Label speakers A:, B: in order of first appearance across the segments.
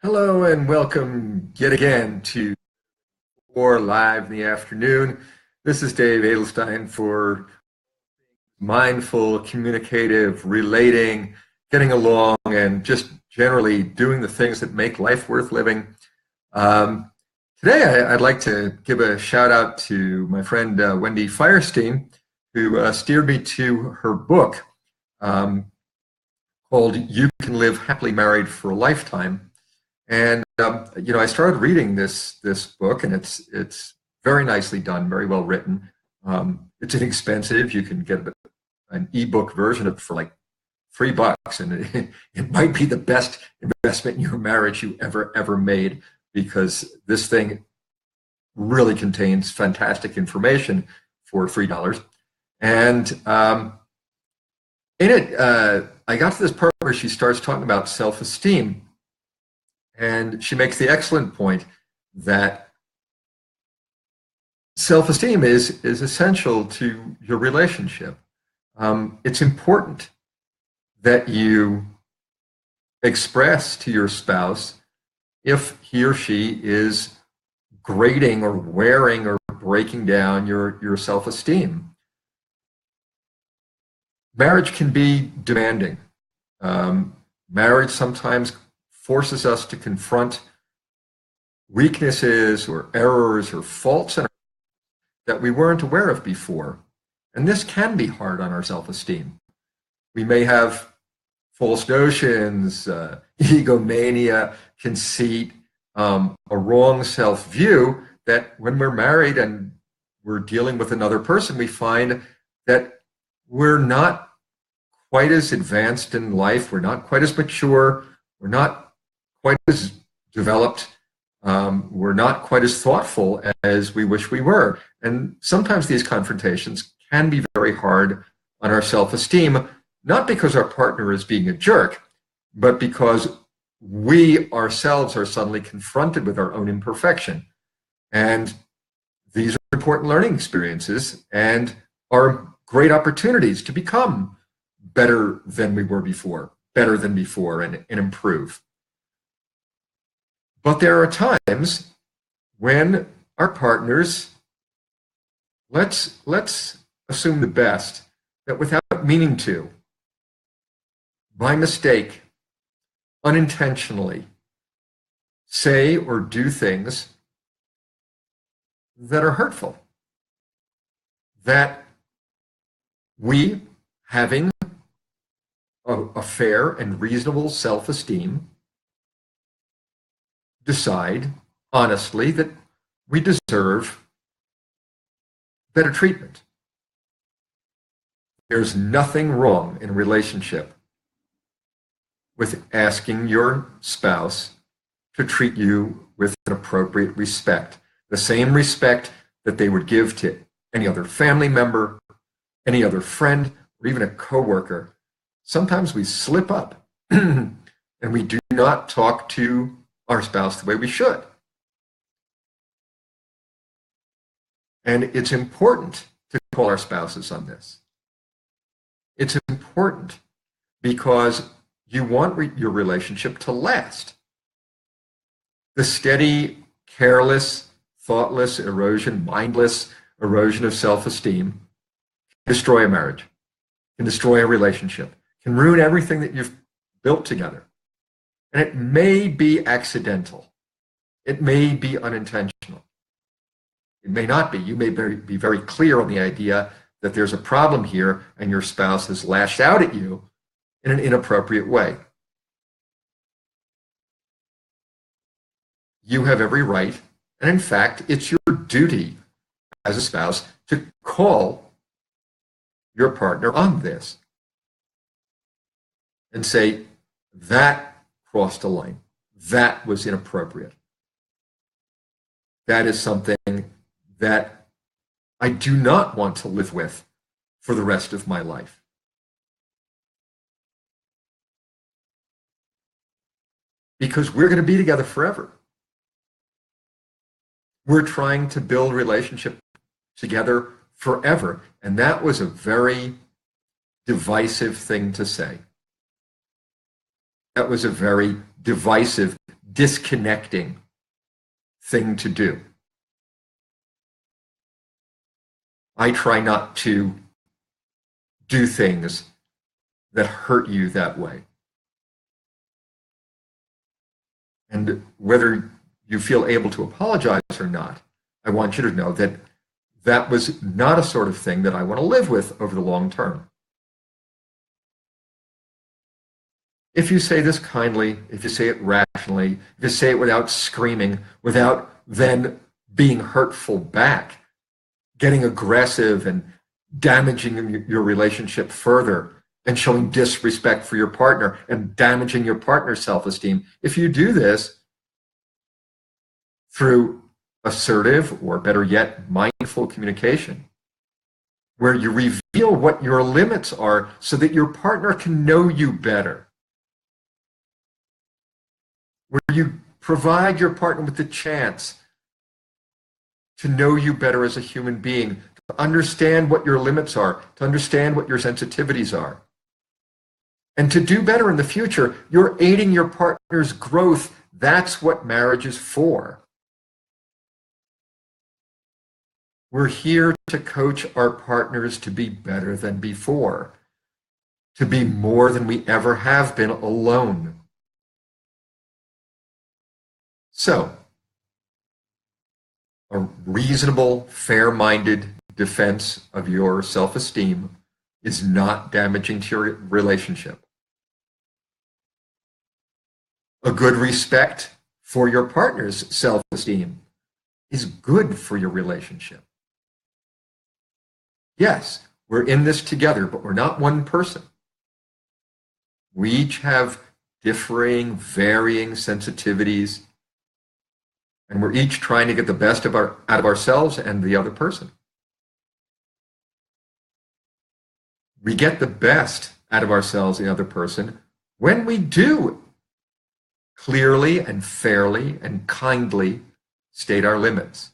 A: Hello and welcome yet again to Or Live in the Afternoon. This is Dave Edelstein for mindful, communicative, relating, getting along, and just generally doing the things that make life worth living. Um, Today, I'd like to give a shout out to my friend Wendy Firestein, who steered me to her book um, called You Can Live Happily Married for a Lifetime. And I started reading this book, and it's very nicely done, very well written. It's inexpensive. You can get an ebook version of it for like $3, and it might be the best investment in your marriage you ever made, because this thing really contains fantastic information for $3. And in it, I got to this part where she starts talking about self-esteem. And she makes the excellent point that self-esteem is essential to your relationship. It's important that you express to your spouse if he or she is grading or wearing or breaking down your self-esteem. Marriage can be demanding. Marriage sometimes forces us to confront weaknesses or errors or faults that we weren't aware of before. And this can be hard on our self-esteem. We may have false notions, egomania, conceit, a wrong self-view that when we're married and we're dealing with another person, we find that we're not quite as advanced in life, we're not quite as mature, we're not quite as developed, we're not quite as thoughtful as we wish we were. And sometimes these confrontations can be very hard on our self-esteem, not because our partner is being a jerk, but because we ourselves are suddenly confronted with our own imperfection. And these are important learning experiences and are great opportunities to become better than we were before, better than before, and improve. But there are times when our partners, let's assume the best, that without meaning to, by mistake, unintentionally, say or do things that are hurtful. That we, having a fair and reasonable self-esteem, decide honestly that we deserve better treatment. There's nothing wrong in a relationship with asking your spouse to treat you with an appropriate respect, the same respect that they would give to any other family member, any other friend, or even a coworker. Sometimes we slip up and we do not talk to our spouse the way we should. And it's important to call our spouses on this. It's important because you want your relationship to last. The steady, careless, thoughtless erosion, mindless erosion of self-esteem can destroy a marriage, can destroy a relationship, can ruin everything that you've built together. And it may be accidental. It may be unintentional. It may not be. You may be very clear on the idea that there's a problem here and your spouse has lashed out at you in an inappropriate way. You have every right, and in fact, it's your duty as a spouse to call your partner on this and say, that crossed a line. That was inappropriate. That is something that I do not want to live with for the rest of my life. Because we're going to be together forever. We're trying to build a relationship together forever. And that was a very divisive thing to say. That was a very divisive, disconnecting thing to do. I try not to do things that hurt you that way. And whether you feel able to apologize or not, I want you to know that that was not a sort of thing that I want to live with over the long term. If you say this kindly, if you say it rationally, if you say it without screaming, without then being hurtful back, getting aggressive and damaging your relationship further and showing disrespect for your partner and damaging your partner's self-esteem, if you do this through assertive, or better yet, mindful communication, where you reveal what your limits are so that your partner can know you better, where you provide your partner with the chance to know you better as a human being, to understand what your limits are, to understand what your sensitivities are. And to do better in the future, you're aiding your partner's growth. That's what marriage is for. We're here to coach our partners to be better than before, to be more than we ever have been alone. So, a reasonable, fair-minded defense of your self-esteem is not damaging to your relationship. A good respect for your partner's self-esteem is good for your relationship. Yes, we're in this together, but we're not one person. We each have differing, varying sensitivities, and we're each trying to get the best out of ourselves and the other person. We get the best out of ourselves and the other person when we do clearly and fairly and kindly state our limits.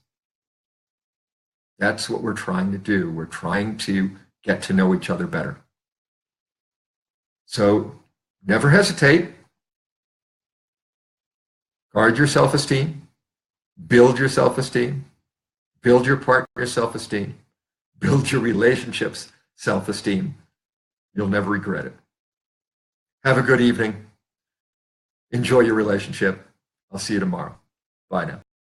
A: That's what we're trying to do. We're trying to get to know each other better. So never hesitate. Guard your self-esteem. Build your self-esteem. Build your partner's self-esteem. Build your relationship's self-esteem. You'll never regret it. Have a good evening. Enjoy your relationship. I'll see you tomorrow. Bye now.